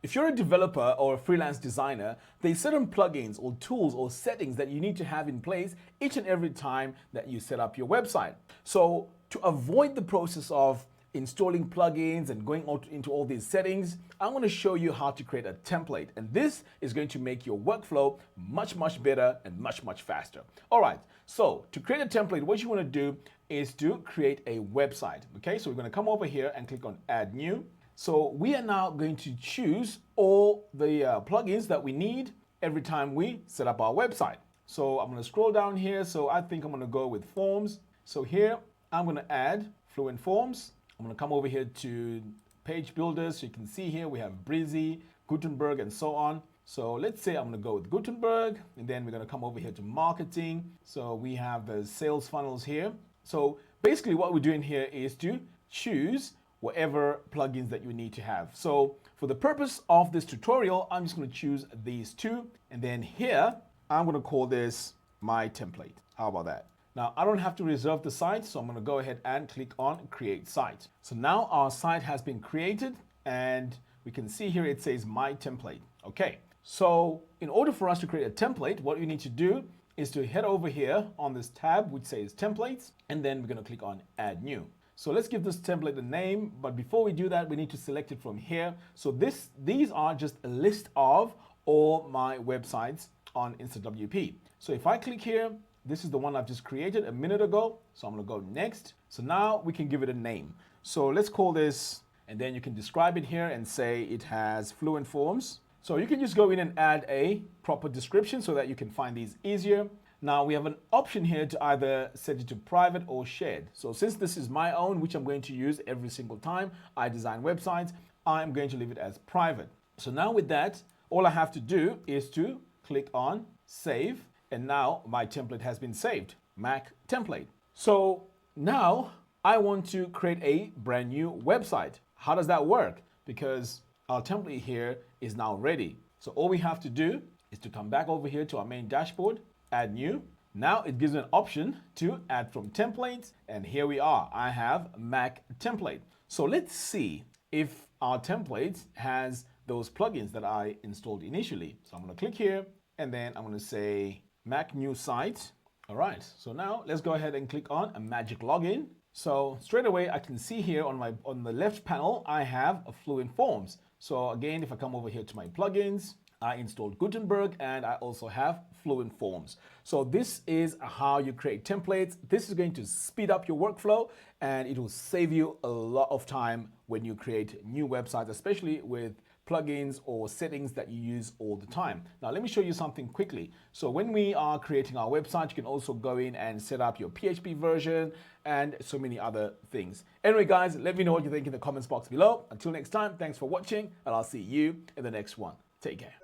If you're a developer or a freelance designer, there's certain plugins or tools or settings that you need to have in place each and every time that you set up your website. So to avoid the process of installing plugins and going out into all these settings, I'm going to show you how to create a template. And this is going to make your workflow much better and much faster. All right, so to create a template, what you want to do is to create a website. Okay, so we're going to come over here and click on Add New. So we are now going to choose all the plugins that we need every time we set up our website. So I'm going to scroll down here. So I think I'm going to go with forms. So here I'm going to add Fluent Forms. I'm going to come over here to page builders. So you can see here we have Breezy, Gutenberg, and so on. So let's say I'm going to go with Gutenberg, and then we're going to come over here to marketing. So we have the sales funnels here. So basically what we're doing here is to choose whatever plugins that you need to have. So for the purpose of this tutorial, I'm just going to choose these two. And then here, I'm going to call this my template. How about that? Now, I don't have to reserve the site, so I'm going to go ahead and click on Create Site. So now our site has been created, and we can see here it says My Template. Okay, so in order for us to create a template, what we need to do is to head over here on this tab, which says Templates, and then we're going to click on Add New. So let's give this template a name, but before we do that, we need to select it from here. So these are just a list of all my websites on InstaWP. So if I click here, this is the one I've just created a minute ago. So I'm going to go next. So now we can give it a name. So let's call this, and then you can describe it here and say it has Fluent Forms. So you can just go in and add a proper description so that you can find these easier. Now we have an option here to either set it to private or shared. So since this is my own, which I'm going to use every single time I design websites, I'm going to leave it as private. So now with that, all I have to do is to click on Save. And now my template has been saved, Mac template. So now I want to create a brand new website. How does that work? Because our template here is now ready. So all we have to do is to come back over here to our main dashboard, Add New. Now it gives me an option to add from templates. And here we are, I have Mac template. So let's see if our template has those plugins that I installed initially. So I'm going to click here, and then I'm going to say Mac new site. All right, so now let's go ahead and click on a magic login. So straight away I can see here on the left panel I have a Fluent Forms. So again, if I come over here to my plugins, I installed Gutenberg, and I also have Fluent Forms. So this is how you create templates. This is going to speed up your workflow, and it will save you a lot of time when you create new websites, especially with plugins or settings that you use all the time. Now, let me show you something quickly. So when we are creating our website, you can also go in and set up your PHP version and so many other things. Anyway, guys, let me know what you think in the comments box below. Until next time, thanks for watching, and I'll see you in the next one. Take care.